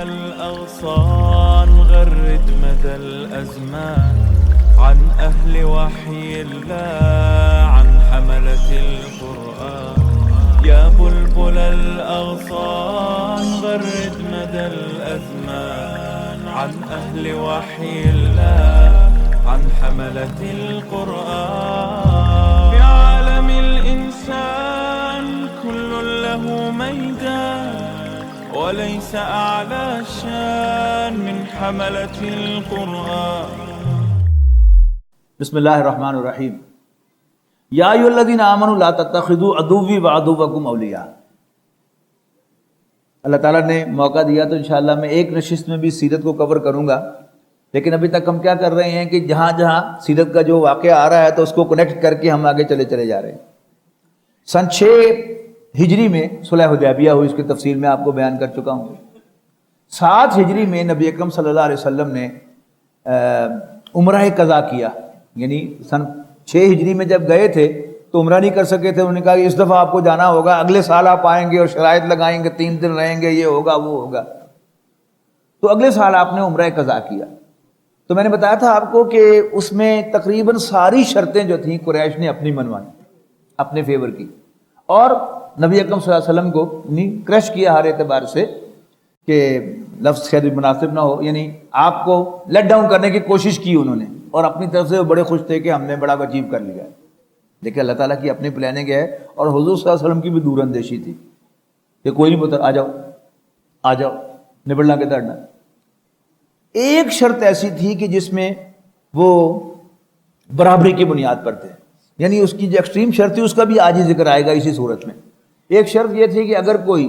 الأغصان غرد مدى الأزمان عن أهل وحي الله عن حملة القرآن يا بلبل الأغصان غرد مدى الأزمان عن أهل وحي الله عن حملة القرآن في عالم الإنسان كل له ميدان وليس أعلى شان من حملة القرآن. بسم اللہ الرحمن الرحیم. یا ایھا الذین آمنوا لا تتخذوا عدوی وعدوکم اولیاء. اللہ تعالیٰ نے موقع دیا تو انشاءاللہ میں ایک نشست میں بھی سیرت کو کور کروں گا، لیکن ابھی تک ہم کیا کر رہے ہیں کہ جہاں جہاں سیرت کا جو واقعہ آ رہا ہے تو اس کو کنیکٹ کر کے ہم آگے چلے جا رہے ہیں. سن 6 ہجری میں صلح حدیبیہ ہوئی، اس کی تفصیل میں آپ کو بیان کر چکا ہوں. 7 ہجری میں نبی اکرم صلی اللہ علیہ وسلم نے عمرہ قضا کیا، یعنی سن 6 ہجری میں جب گئے تھے تو عمرہ نہیں کر سکے تھے. انہوں نے کہا کہ اس دفعہ آپ کو جانا ہوگا، اگلے سال آپ آئیں گے اور شرائط لگائیں گے، 3 دن رہیں گے، یہ ہوگا وہ ہوگا. تو اگلے سال آپ نے عمرہ قضا کیا. تو میں نے بتایا تھا آپ کو کہ اس میں تقریباً ساری شرطیں جو تھیں قریش نے اپنی منوانی، اپنے فیور کی، اور نبی اکرم صلی اللہ علیہ وسلم کو کرش کیا ہر اعتبار سے کہ لفظ شاید مناسب نہ ہو، یعنی آپ کو لیٹ ڈاؤن کرنے کی کوشش کی انہوں نے، اور اپنی طرف سے وہ بڑے خوش تھے کہ ہم نے بڑا اچیو کر لیا ہے. دیکھیں اللہ تعالیٰ کی اپنی پلاننگ ہے، اور حضور صلی اللہ علیہ وسلم کی بھی دور اندیشی تھی کہ کوئی نہیں پتہ، آ جاؤ نبڑنا کے دڑنا. ایک شرط ایسی تھی کہ جس میں وہ برابری کی بنیاد پر تھے، یعنی اس کی جو ایکسٹریم شرط تھی اس کا بھی آج ہی ذکر آئے گا اسی صورت میں. ایک شرط یہ تھی کہ اگر کوئی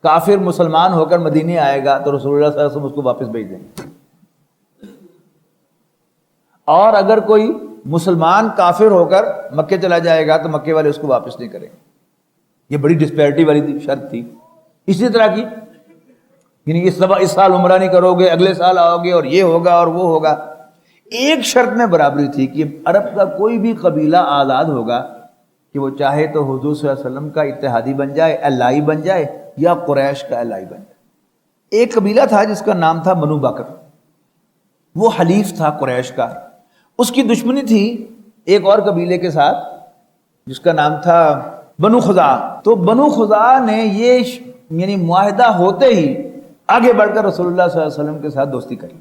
کافر مسلمان ہو کر مدینے آئے گا تو رسول اللہ صلی اللہ علیہ وسلم اس کو واپس بھیج دیں گے، اور اگر کوئی مسلمان کافر ہو کر مکے چلا جائے گا تو مکے والے اس کو واپس نہیں کریں گے. یہ بڑی ڈسپیرٹی والی شرط تھی. اسی طرح کی یعنی اس سال عمرہ نہیں کرو گے، اگلے سال آؤ گے اور یہ ہوگا اور وہ ہوگا. ایک شرط میں برابری تھی کہ عرب کا کوئی بھی قبیلہ آزاد ہوگا کہ وہ چاہے تو حضور صلی اللہ علیہ وسلم کا اتحادی بن جائے، الائی بن جائے، یا قریش کا الائی بن جائے. ایک قبیلہ تھا جس کا نام تھا بنو بکر، وہ حلیف تھا قریش کا. اس کی دشمنی تھی ایک اور قبیلے کے ساتھ جس کا نام تھا بنو خزاعہ. تو بنو خزاعہ نے یہ یعنی معاہدہ ہوتے ہی آگے بڑھ کر رسول اللہ صلی اللہ علیہ وسلم کے ساتھ دوستی کری،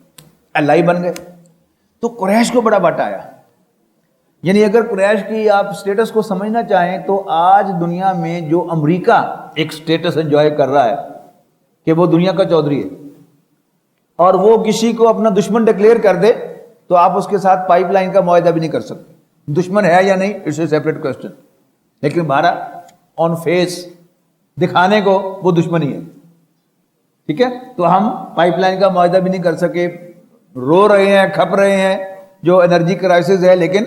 الائی بن گئے. تو قریش کو بڑا بٹ آیا. یعنی اگر قریش کی آپ سٹیٹس کو سمجھنا چاہیں تو آج دنیا میں جو امریکہ ایک سٹیٹس انجوائے کر رہا ہے کہ وہ دنیا کا چودھری ہے، اور وہ کسی کو اپنا دشمن ڈکلیئر کر دے تو آپ اس کے ساتھ پائپ لائن کا معاہدہ بھی نہیں کر سکتے. دشمن ہے یا نہیں اٹس اے سیپریٹ کوسچن، لیکن بہرحال آن فیس دکھانے کو وہ دشمن ہی ہے. ٹھیک ہے، تو ہم پائپ لائن کا معاہدہ بھی نہیں کر سکے، رو رہے ہیں، کھپ رہے ہیں جو انرجی کرائسس ہے، لیکن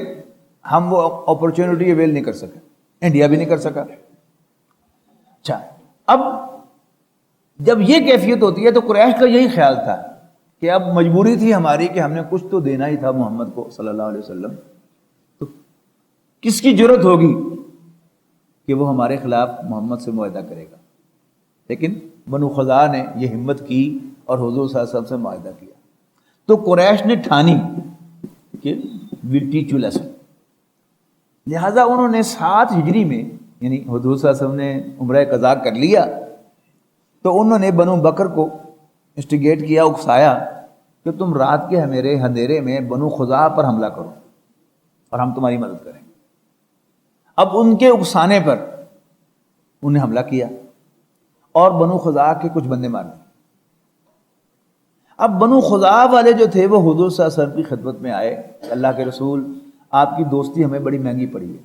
ہم وہ اپرچونٹی اویل نہیں کر سکے. انڈیا بھی نہیں کر سکا. اچھا، اب جب یہ کیفیت ہوتی ہے تو قریش کا یہی خیال تھا کہ اب مجبوری تھی ہماری کہ ہم نے کچھ تو دینا ہی تھا محمد کو صلی اللہ علیہ وسلم. تو کس کی جرت ہوگی کہ وہ ہمارے خلاف محمد سے معاہدہ کرے گا. لیکن بنو خزاعہ نے یہ ہمت کی اور حضور صلی اللہ علیہ وسلم سے معاہدہ کیا. تو قریش نے ٹھانی کہ we'll teach you lesson. لہٰذا انہوں نے 7 ہجری میں یعنی حضور صلی اللہ علیہ وسلم نے عمرہ قضا کر لیا تو انہوں نے بنو بکر کو انسٹیگیٹ کیا، اکسایا کہ تم رات کے اندھیرے میں بنو خزاعہ پر حملہ کرو اور ہم تمہاری مدد کریں. اب ان کے اکسانے پر انہیں حملہ کیا اور بنو خزاعہ کے کچھ بندے مار دیے. اب بنو خزاعہ والے جو تھے وہ حضور صلی اللہ علیہ وسلم کی خدمت میں آئے، اللہ کے رسول آپ کی دوستی ہمیں بڑی مہنگی پڑی ہے،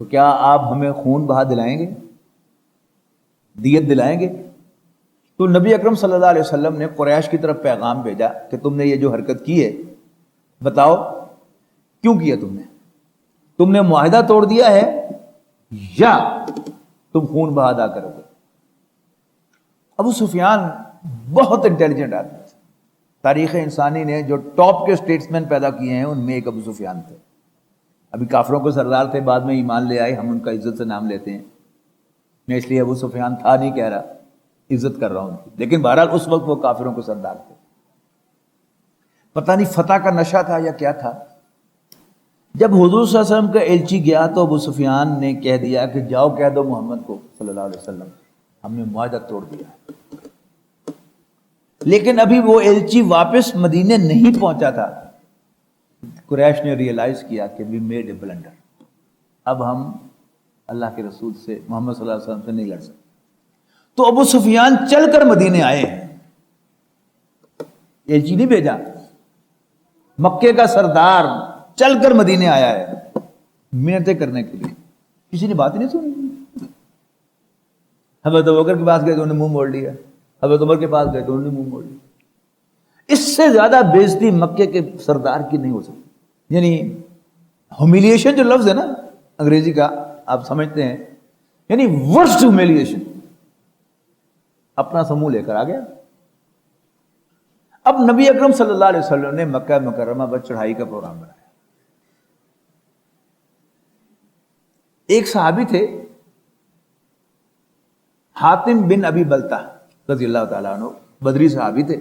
تو کیا آپ ہمیں خون بہا دلائیں گے، دیت دلائیں گے؟ تو نبی اکرم صلی اللہ علیہ وسلم نے قریش کی طرف پیغام بھیجا کہ تم نے یہ جو حرکت کی ہے بتاؤ کیوں کیا، تم نے معاہدہ توڑ دیا ہے یا تم خون بہا ادا کرو گے. ابو سفیان بہت انٹیلیجنٹ آدمی تھے. تاریخ انسانی نے جو ٹاپ کے اسٹیٹسمین پیدا کیے ہیں ان میں ایک ابو سفیان تھے. ابھی کافروں کے سردار تھے، بعد میں ایمان لے آئے، ہم ان کا عزت سے نام لیتے ہیں. میں اس لیے ابو سفیان تھا نہیں کہہ رہا، عزت کر رہا ہوں ان کی. لیکن بہرحال اس وقت وہ کافروں کے سردار تھے. پتہ نہیں فتح کا نشہ تھا یا کیا تھا. جب حضور صلی اللہ علیہ وسلم کا ایلچی گیا تو ابو سفیان نے کہہ دیا کہ جاؤ کہہ دو محمد کو صلی اللہ علیہ وسلم ہم نے معاہدہ توڑ دیا. لیکن ابھی وہ ایلچی واپس مدینے نہیں پہنچا تھا. قریش نے ریئلائز کیا کہ وی میڈ اے بلنڈر. اب ہم اللہ کے رسول سے محمد صلی اللہ علیہ وسلم سے نہیں لڑ سکتے. تو ابو سفیان چل کر مدینے آئے ہیں. ایلچی نہیں بھیجا. مکے کا سردار چل کر مدینے آیا ہے منتیں کرنے کے لیے. کسی نے بات ہی نہیں سنی. حضرت ابوبکر کے پاس گئے تو انہوں نے منہ موڑ لیا. حضرت عمر کے پاس گئے تو انہوں نے منہ موڑ لیا. اس سے زیادہ بےزتی مکے کے سردار کی نہیں ہو سکتی. یعنی ہیومیلیشن جو لفظ ہے نا انگریزی کا آپ سمجھتے ہیں, یعنی ورسٹ ہیومیلیشن. اپنا سموہ لے کر آ گیا. اب نبی اکرم صلی اللہ علیہ وسلم نے مکہ مکرمہ پر چڑھائی کا پروگرام بنایا. ایک صحابی تھے حاتم بن ابی بلتہ رضی اللہ تعالیٰ عنہ, بدری صحابی تھے.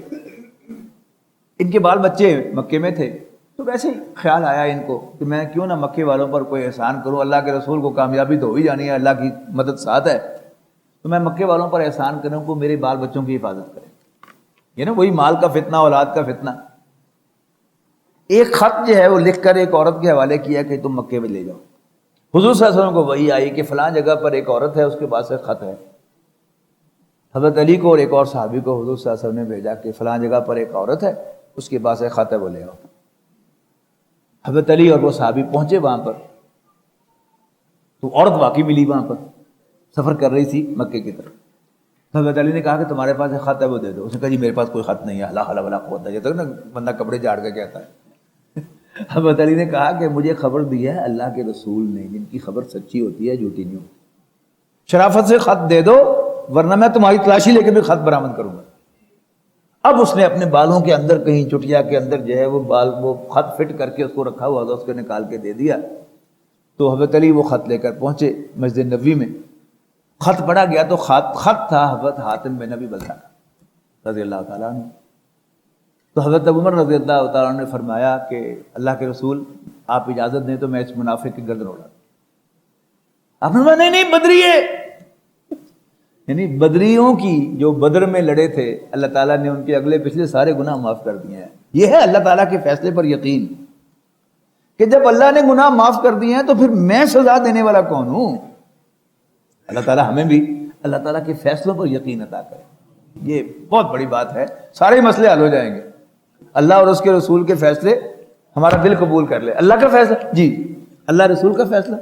ان کے بال بچے مکے میں تھے تو ویسے ہی خیال آیا ان کو کہ میں کیوں نہ مکے والوں پر کوئی احسان کروں. اللہ کے رسول کو کامیابی تو ہو ہی جانی ہے, اللہ کی مدد ساتھ ہے, تو میں مکے والوں پر احسان کروں کو میرے بال بچوں کی حفاظت کریں. یہ نا وہی مال کا فتنہ, اولاد کا فتنہ. ایک خط جو ہے وہ لکھ کر ایک عورت کے حوالے کیا کہ تم مکے میں لے جاؤ. حضور صلی اللہ علیہ وسلم کو وہی آئی کہ فلاں جگہ پر ایک عورت ہے, اس کے پاس ایک خط ہے. حضرت علی کو اور ایک اور صحابی کو حضور صلی اللہ علیہ وسلم نے بھیجا کہ فلاں جگہ پر ایک عورت ہے, اس کے پاس ایک خط ہے, وہ لے آؤ. حضرت علی اور وہ صحابی پہنچے وہاں پر تو عورت واقعی ملی وہاں پر, سفر کر رہی تھی مکے کی طرف. حضرت علی نے کہا کہ تمہارے پاس ایک خط ہے وہ دے دو. اس نے کہا جی میرے پاس کوئی خط نہیں ہے. لا حول ولا قوت. یہ تو نا بندہ کپڑے جھاڑ کے کہتا ہے. حضرت علی نے کہا کہ مجھے خبر دی ہے اللہ کے رسول نے, جن کی خبر سچی ہوتی ہے جھوٹی نہیں ہوتی. شرافت سے خط دے دو ورنہ میں تمہاری تلاشی لے کے بھی خط برآمد کروں گا. اب اس نے اپنے بالوں کے اندر کہیں چٹیا کے اندر جو ہے وہ خط فٹ کر کے اس کو رکھا ہوا تھا, اس کو نکال کے دے دیا. تو حضرت علی وہ خط لے کر پہنچے مسجد نبوی میں. خط پڑھا گیا تو خط تھا حضرت حاتم بن ابی بلتہ کا رضی اللہ تعالیٰ عنہ. تو حضرت عمر رضی اللہ تعالیٰ عنہ نے فرمایا کہ اللہ کے رسول آپ اجازت دیں تو میں اس منافق کی گردن اڑا. آپ نے فرمایا نہیں بدری ہے. یعنی بدریوں کی جو بدر میں لڑے تھے اللہ تعالیٰ نے ان کے اگلے پچھلے سارے گناہ معاف کر دیے ہیں. یہ ہے اللہ تعالیٰ کے فیصلے پر یقین کہ جب اللہ نے گناہ معاف کر دیے ہیں تو پھر میں سزا دینے والا کون ہوں. اللہ تعالیٰ ہمیں بھی اللہ تعالیٰ کے فیصلوں پر یقین عطا کرے. یہ بہت بڑی بات ہے. سارے مسئلے حل ہو جائیں گے. اللہ اور اس کے رسول کے فیصلے ہمارا دل قبول کر لے. اللہ کا فیصلہ جی, اللہ رسول کا فیصلہ,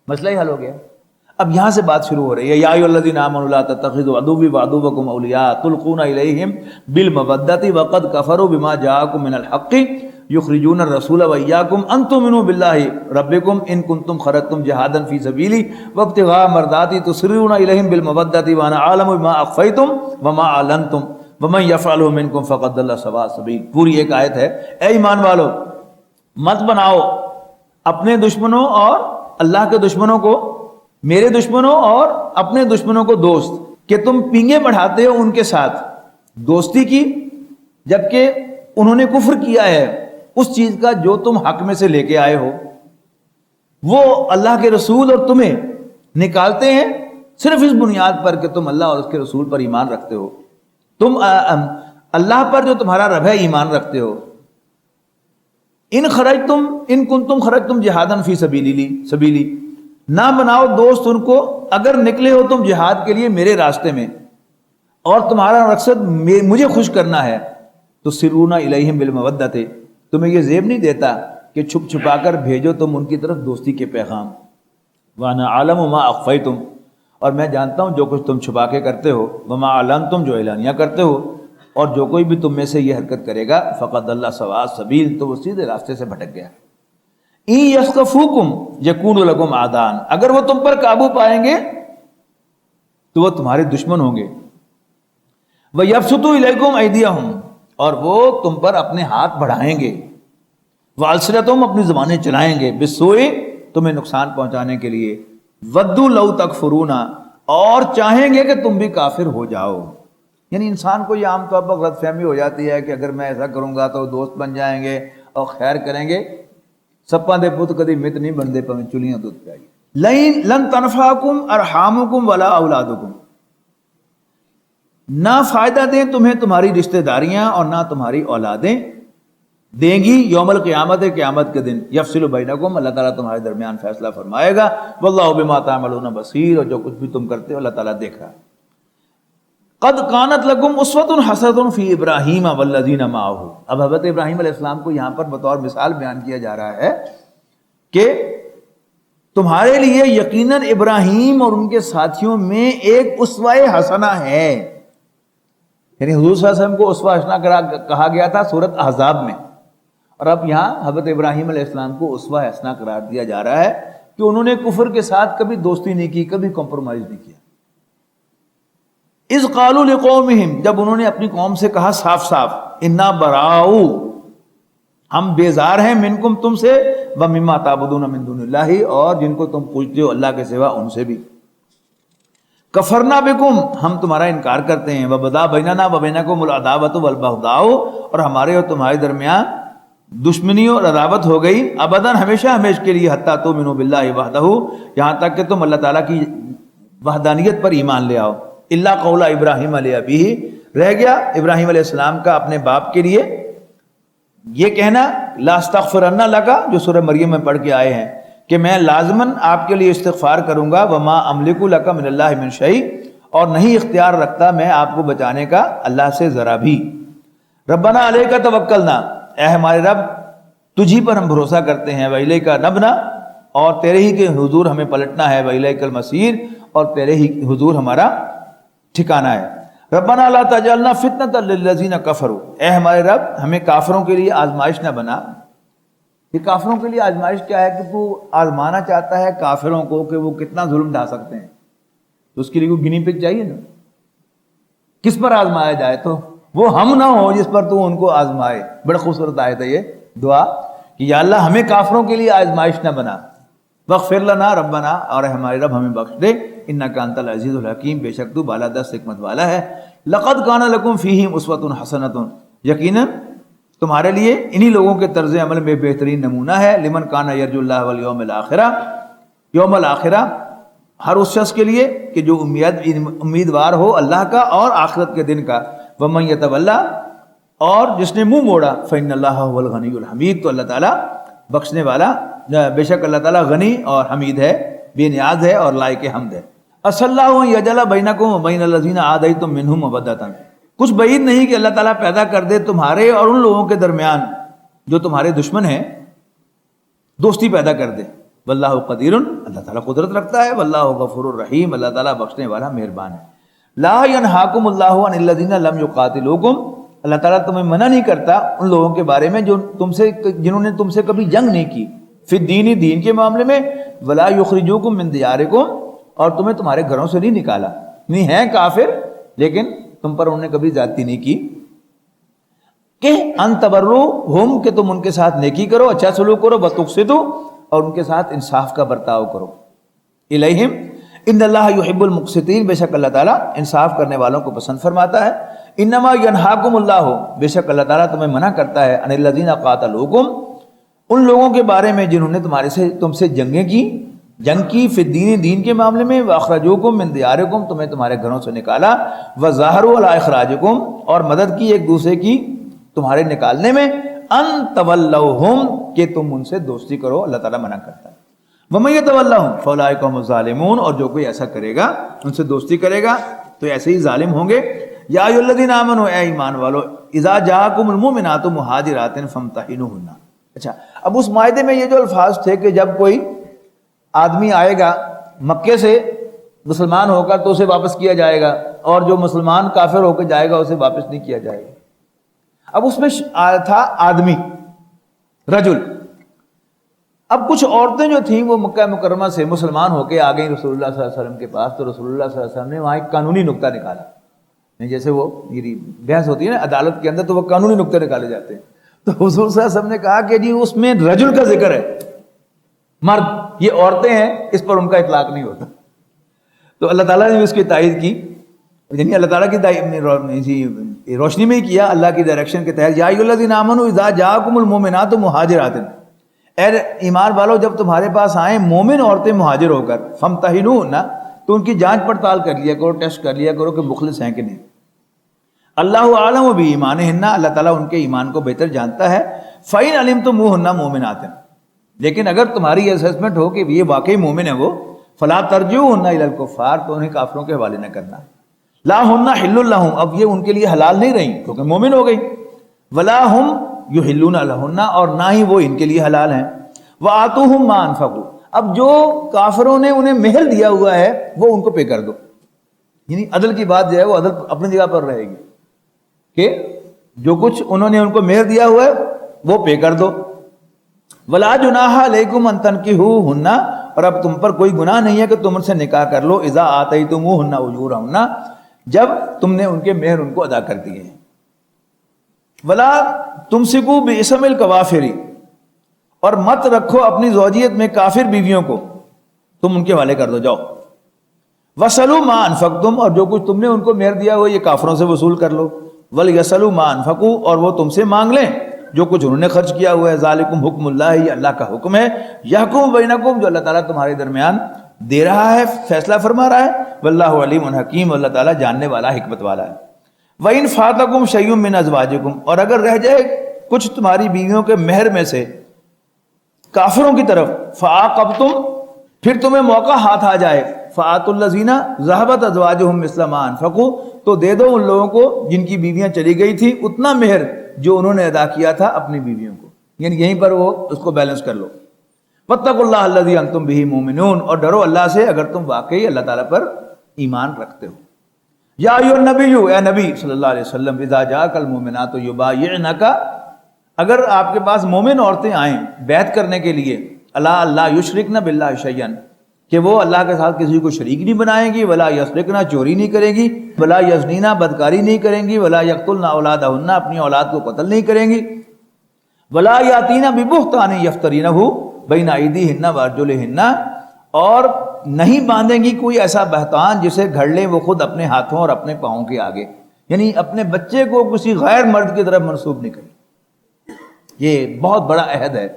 مسئلہ ہی حل ہو گیا. اب یہاں سے بات شروع ہو رہی ہے. یا ایھا الذین آمنوا لا تتخذوا عدوی وعدوکم اولیاء تلقون الیہم بالمودۃ وقد کفروا بما جاءکم من الحق یخرجون الرسول وایاکم ان تؤمنوا باللہ ربکم ان کنتم خرجتم جہادا فی سبیلی وابتغاء مرضاتی تسرون الیہم بالمودۃ وانا اعلم بما اخفیتم وما اعلنتم ومن یفعلہ منکم فقد ضل سواء السبیل. پوری ایک آیت ہے. اے ایمان والو مت بناؤ اپنے دشمنوں اور اللہ کے دشمنوں کو, میرے دشمنوں اور اپنے دشمنوں کو دوست, کہ تم پینگے بڑھاتے ہو ان کے ساتھ دوستی کی جبکہ انہوں نے کفر کیا ہے اس چیز کا جو تم حق میں سے لے کے آئے ہو. وہ اللہ کے رسول اور تمہیں نکالتے ہیں صرف اس بنیاد پر کہ تم اللہ اور اس کے رسول پر ایمان رکھتے ہو. تم اللہ پر جو تمہارا رب ہے ایمان رکھتے ہو. ان کنتم خرجتم جہادا فی سبیلی نہ بناؤ دوست ان کو اگر نکلے ہو تم جہاد کے لیے میرے راستے میں اور تمہارا مقصد مجھے خوش کرنا ہے. تو سرون الیہم بالمودۃ, تمہیں یہ زیب نہیں دیتا کہ چھپ چھپا کر بھیجو تم ان کی طرف دوستی کے پیغام. وانا اعلم ما اخفیتم, اور میں جانتا ہوں جو کچھ تم چھپا کے کرتے ہو. وما اعلنتم, جو اعلانیہ کرتے ہو. اور جو کوئی بھی تم میں سے یہ حرکت کرے گا فقد ضل سواء السبیل, تو وہ سیدھے راستے سے بھٹک گیا. ان یثقفوکم یکونوا لکم اعداء, اگر وہ تم پر قابو پائیں گے تو وہ تمہارے دشمن ہوں گے. ویبسطوا الیکم ایدیہم, اور وہ تم پر اپنے ہاتھ بڑھائیں گے. والسنتہم, اپنی زبانیں چلائیں گے. بالسوء, تمہیں نقصان پہنچانے کے لیے. ودوا لو تکفرون, اور چاہیں گے کہ تم بھی کافر ہو جاؤ. یعنی انسان کو یہ عام طور پر غلط فہمی ہو جاتی ہے کہ اگر میں ایسا کروں گا تو دوست بن جائیں گے اور خیر کریں گے. سپاں دے پت کدی مت نہیں بنتے پویں چلیاں دودھ پائیے. لن تنفعکم ارحامکم ولا اولادکم، نہ فائدہ دیں تمہیں تمہاری رشتہ داریاں اور نہ تمہاری اولادیں دیں گی یوم القیامت، قیامت کے دن. یفصل بینکم، اللہ تعالیٰ تمہارے درمیان فیصلہ فرمائے گا. واللہ بما تعملون بصیر، اور جو کچھ بھی تم کرتے ہو اللہ تعالیٰ دیکھ رہا ہے. قد کانت لکم اسوۃ حسنۃ فی ابراہیم والذین معہ. اب حضرت ابراہیم علیہ السلام کو یہاں پر بطور مثال بیان کیا جا رہا ہے کہ تمہارے لیے یقیناً ابراہیم اور ان کے ساتھیوں میں ایک اسوہ حسنہ ہے. یعنی حضور صلی اللہ علیہ وسلم کو اسوہ حسنہ کہا گیا تھا سورۃ احزاب میں، اور اب یہاں حضرت ابراہیم علیہ السلام کو اسوہ حسنہ قرار دیا جا رہا ہے کہ انہوں نے کفر کے ساتھ کبھی دوستی نہیں کی، کبھی کمپرومائز نہیں کیا. اذ قالوا لقومہم، جب انہوں نے اپنی قوم سے کہا صاف صاف، انا براؤ، ہم بیزار ہیں، منکم، تم سے، ومما تعبدون من دون اللہ، اور جن کو تم پوجتے ہو اللہ کے سوا ان سے بھی. کفرنا بکم، ہم تمہارا انکار کرتے ہیں. وبدا بیننا وبینکم العداوۃ والبغضاء، اور ہمارے اور تمہارے درمیان دشمنی اور عداوت ہو گئی ابداً، ہمیشہ ہمیشہ کے لیے، حتیٰ تؤمنوا باللہ وحدہ، یہاں تک کہ تم اللہ تعالیٰ کی وحدانیت پر ایمان لے آؤ. الا قول ابراہیم علیہ ابیہ، رہ گیا ابراہیم علیہ السلام کا اپنے باپ کے لیے یہ کہنا، لا استغفرن لک، جو سورہ مریم میں پڑھ کے آئے ہیں کہ میں لازماً آپ کے لیے استغفار کروں گا. وما املک لک من اللہ من شیء، اور نہیں اختیار رکھتا میں آپ کو بچانے کا اللہ سے ذرا بھی. ربنا علیک توکلنا، اے ہمارے رب تجھی پر ہم بھروسہ کرتے ہیں. وإلیک نبنا، اور تیرے ہی کے حضور ہمیں پلٹنا ہے. وإلیک المصیر، اور تیرے ہی حضور ہمارا ٹھکانہ ہے. ربنا لا تجعلنا فتنۃ للذین کفروا، اے ہمارے رب ہمیں کافروں کے لیے آزمائش نہ بنا. یہ کافروں کے لیے آزمائش کیا ہے کہ وہ آزمانا چاہتا ہے کافروں کو کہ وہ کتنا ظلم ڈھا سکتے ہیں، تو اس کے لیے وہ گنی پگ چاہیے نا. کس پر آزمایا جائے تو وہ ہم نہ ہو جس پر تو ان کو آزمائے. بڑا خوبصورت آیت ہے یہ دعا کہ یا اللہ ہمیں کافروں کے لیے آزمائش نہ بنا. واغفر لنا ربنا، اور ہمارے رب ہمیں بخش دے. انک انت العزیز الحکیم، بے شک تو بالادست حکمت والا ہے. لقد کان لکم فیہم اسوۃ حسنۃ، یقیناً تمہارے لیے انہی لوگوں کے طرز عمل میں بہترین نمونہ ہے. لمن کان یرجو اللہ والیوم الآخرہ، یوم الآخرہ، ہر اس شخص کے لیے کہ جو امیدوار ہو اللہ کا اور آخرت کے دن کا. ومن یتولی، اور جس نے منہ موڑا، فإن اللہ هو الغنی الحمید، تو اللہ تعالیٰ بخشنے والا، بے شک اللہ تعالیٰ غنی اور حمید ہے، بے نیاز ہے اور لائق حمد ہے. عسى اللہ ان یجعل بینکم وبین الذین عادیتم منهم مودۃ، کچھ بعید نہیں کہ اللہ تعالیٰ پیدا کر دے تمہارے اور ان لوگوں کے درمیان جو تمہارے دشمن ہیں، دوستی پیدا کر دے. واللہ قدیر، اللہ تعالیٰ قدرت رکھتا ہے. واللہ غفور الرحیم، اللہ تعالیٰ بخشنے والا مہربان ہے. لا ینہاکم اللہ عن الذین لم یقاتلوکم، اللہ تعالیٰ تمہیں منع نہیں کرتا ان لوگوں کے بارے میں جو جنہوں نے تم سے کبھی جنگ نہیں کی، فی الدین، دین کے معاملے میں. ولا یخرجوکم من دیارکم، اور تمہیں تمہارے گھروں سے نہیں نکالا. نہیں ہیں کافر لیکن تم پر انہوں نے کبھی زیادتی نہیں کی. کہ ان تبروہم، کہ تم ان کے ساتھ نیکی کرو، اچھا سلوک کرو. وتقسطوا، اور ان کے ساتھ انصاف کا برتاؤ کرو. الیہم ان اللہ یحب المقسطین، بے شک اللہ تعالیٰ انصاف کرنے والوں کو پسند فرماتا ہے. انما ینہاکم اللہ، بے شک اللہ تعالیٰ تمہیں منع کرتا ہے، عن الذین قاتلوکم، ان لوگوں کے بارے میں جنہوں نے تم سے جنگ کی، فی الدین، دین کے معاملے میں. واخرجوکم من دیارکم، تمہیں تمہارے گھروں سے نکالا. وظاہروا علی اخراجکم، اور مدد کی ایک دوسرے کی تمہارے نکالنے میں. ان تولوہم، کہ تم ان سے دوستی کرو، اللہ تعالیٰ منع کرتا ہے. ومن یتولہم فاولئک هم الظالمون، اور جو کوئی ایسا کرے گا، ان سے دوستی کرے گا تو ایسے ہی ظالم ہوں گے. یا ایھا الذین آمنوا، اے ایمان والو، اذا جاءکم المؤمنات مہاجرات فامتحنوہن. اچھا، اب اس معاہدے میں یہ جو الفاظ تھے کہ جب کوئی آدمی آئے گا مکے سے مسلمان ہو کر تو اسے واپس کیا جائے گا، اور جو مسلمان کافر ہو کے جائے گا اسے واپس نہیں کیا جائے گا. اب اس میں تھا آدمی، رجل. اب کچھ عورتیں جو تھیں وہ مکہ مکرمہ سے مسلمان ہو کے آ گئیں رسول اللہ صلی اللہ علیہ وسلم کے پاس. تو رسول اللہ صلی اللہ علیہ وسلم نے وہاں ایک قانونی نکتہ نکالا. جیسے وہ بحث ہوتی ہے نا عدالت کے اندر، تو وہ قانونی نکتے نکالے جاتے ہیں. تو حضور صلی اللہ علیہ وسلم نے کہا کہ جی اس میں رجل کا ذکر ہے، مرد، یہ عورتیں ہیں اس پر ان کا اطلاق نہیں ہوتا. تو اللہ تعالیٰ نے بھی اس کی تائید کی، یعنی اللہ تعالیٰ کی روشنی میں ہی کیا، اللہ کی ڈائریکشن کے تحت. یا ایھا الذین آمنوا اذا جاءکم المؤمنات مہاجرات، اے ایمان والو جب تمہارے پاس آئیں مومن عورتیں مہاجر ہو کر، فامتحنوہن، تو ان کی جانچ پڑتال کر لیا کرو، ٹیسٹ کر لیا کرو کہ مخلص ہیں کہ نہیں. اللہ اعلم بایمانہن، اللہ تعالیٰ ان کے ایمان کو بہتر جانتا ہے. فإن علمتموہن مؤمنات، لیکن اگر تمہاری اسیسمنٹ ہو کہ یہ واقعی مومن ہے وہ، فلا ترجعوہن الی الکفار، تو انہیں کافروں کے حوالے نہ کرنا. لا ہن حل لہم، اب یہ ان کے لیے حلال نہیں رہی کیونکہ مومن ہو گئی. ولا ہم یحلون لہن، اور نہ ہی وہ ان کے لیے حلال ہیں. وآتوہم ما انفقوا، اب جو کافروں نے انہیں مہر دیا ہوا ہے وہ ان کو پے کر دو. یعنی عدل کی بات جو ہے وہ عدل اپنی جگہ پر رہے گی کہ جو کچھ انہوں نے ان کو مہر دیا ہوا ہے وہ پے کر دو. ولا جناح علیکم ان تنکحوہن، اور اب تم پر کوئی گناہ نہیں ہے کہ تم ان سے نکاح کر لو. اذا آتیتموہن اجورہن، جب تم نے ان کے مہر ان کو ادا کر دیے ہیں. ولا تمسکوا باسم الکوافر، اور مت رکھو اپنی زوجیت میں کافر بیویوں کو، تم ان کے حوالے کر دو. جاؤ. وصلوا ما انفقتم، اور جو کچھ تم نے ان کو مہر دیا ہو یہ کافروں سے وصول کر لو. ولیصلوا ما انفقوا، اور وہ تم سے مانگ لیں جو کچھ انہوں نے خرچ کیا ہوا ہے. ذالکم حکم اللہ، یہ اللہ کا حکم ہے. یحکم بینکم، جو اللہ تعالیٰ تمہارے درمیان دے رہا ہے، فیصلہ فرما رہا ہے. واللہ علیم حکیم، اللہ تعالیٰ جاننے والا حکمت والا ہے. وَإِنْ فَاتَكُمْ شَيْءٌ مِّنْ أَزْوَاجِكُمْ، اور اگر رہ جائے کچھ تمہاری بیویوں کے مہر میں سے کافروں کی طرف، فَعَاقَبْتُمْ، پھر تمہیں موقع ہاتھ آ جائے، فَآتُوا الَّذِينَ ذَهَبَتْ أَزْوَاجُهُمْ مِثْلَ مَا أَنفَقُوا، تو دے دو ان لوگوں کو جن کی بیویاں چلی گئی تھی اتنا مہر جو انہوں نے ادا کیا تھا اپنی بیویوں کو. یعنی یہیں پر وہ اس کو بیلنس کر لو. وَاتَّقُوا اللَّهَ الَّذِي أَنْتُمْ بِهِ مُؤْمِنُونَ، اور ڈرو اللہ سے اگر تم واقعی اللہ تعالیٰ پر ایمان رکھتے ہو. یا ایھا النبی، اے نبی صلی اللہ علیہ وسلم، اذا جاءک المؤمنات یبایعنک، اگر آپ کے پاس مومن عورتیں آئیں بیعت کرنے کے لیے، اللہ یشرکن باللہ شیئا، کہ وہ اللہ کے ساتھ کسی کو شریک نہیں بنائیں گی. ولا یسرقن، چوری نہیں کریں گی. ولا یزنین، بدکاری نہیں کریں گی. ولا یقتلن اولادہن، اپنی اولاد کو قتل نہیں کریں گی. ولا یاتین ببہتان یفترینہ بین ایدیہن وارجلہن، اور نہیں باندھیں گی کوئی ایسا بہتان جسے گھڑ لیں وہ خود اپنے ہاتھوں اور اپنے پاؤں کے آگے. یعنی اپنے بچے کو کسی غیر مرد کی طرف منسوب نہیں کریں. یہ بہت بڑا عہد ہے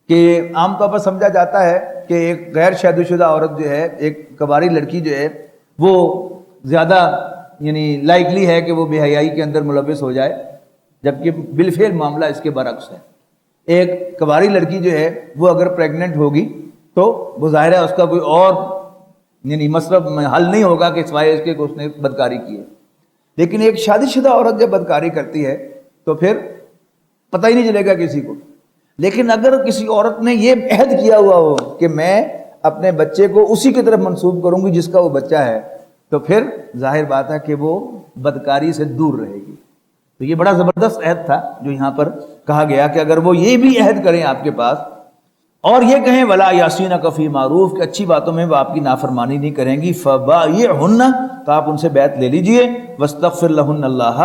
کہ عام طور پر سمجھا جاتا ہے کہ ایک غیر شادی شدہ عورت جو ہے، ایک کباری لڑکی جو ہے، وہ زیادہ یعنی لائکلی ہے کہ وہ بے حیائی کے اندر ملوث ہو جائے، جبکہ بالفعل معاملہ اس کے برعکس ہے. ایک کباری لڑکی جو ہے وہ اگر پریگننٹ ہوگی تو وہ ظاہر ہے اس کا کوئی اور یعنی مصرف حل نہیں ہوگا کہ سوائے اس کے کہ اس نے بدکاری کی ہے. لیکن ایک شادی شدہ عورت جب بدکاری کرتی ہے تو پھر پتہ ہی نہیں چلے گا کسی کو. لیکن اگر کسی عورت نے یہ عہد کیا ہوا ہو کہ میں اپنے بچے کو اسی کی طرف منسوب کروں گی جس کا وہ بچہ ہے، تو پھر ظاہر بات ہے کہ وہ بدکاری سے دور رہے گی. تو یہ بڑا زبردست عہد تھا جو یہاں پر کہا گیا کہ اگر وہ یہ بھی عہد کریں آپ کے پاس اور یہ کہیں ولا یاسینک فی معروف، کہ اچھی باتوں میں وہ آپ کی نافرمانی نہیں کریں گی، فبایعہن، تو آپ ان سے بیعت لے لیجئے. واستغفر لہن اللہ،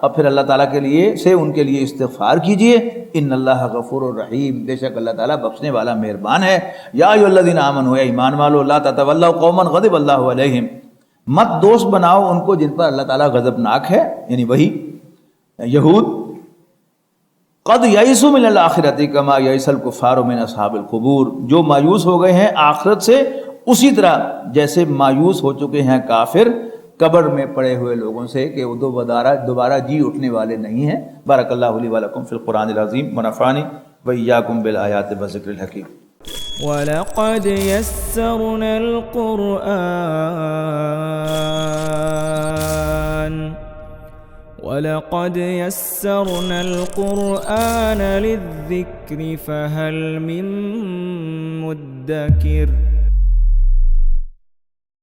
اور پھر اللہ تعالیٰ کے لیے ان کے لیے استغفار کیجئے. ان اللہ غفور الرحیم، بے شک اللہ تعالیٰ بخشنے والا مہربان ہے. یا ایھا الذین آمنوا، اے ایمان والو، لا تتولوا قوما غضب اللہ علیہم، مت دوست بناؤ ان کو جن پر اللہ تعالیٰ غضبناک ہے، یعنی وہی یہود. قد یئسوا من الآخرۃ کما یئس الکفار من اصحاب القبور، جو مایوس ہو گئے ہیں آخرت سے اسی طرح جیسے مایوس ہو چکے ہیں کافر قبر میں پڑے ہوئے لوگوں سے کہ وہ دوبارہ جی اٹھنے والے نہیں ہیں. بارک اللہ لی ولکم فی القرآن العظیم ونفعنی وإیاکم بالآیات والذکر الحکیم. وَلَقَدْ يَسَّرْنَا الْقُرْآنَ لِلذِّكْرِ فَهَلْ مِن مُّدَّكِرٍ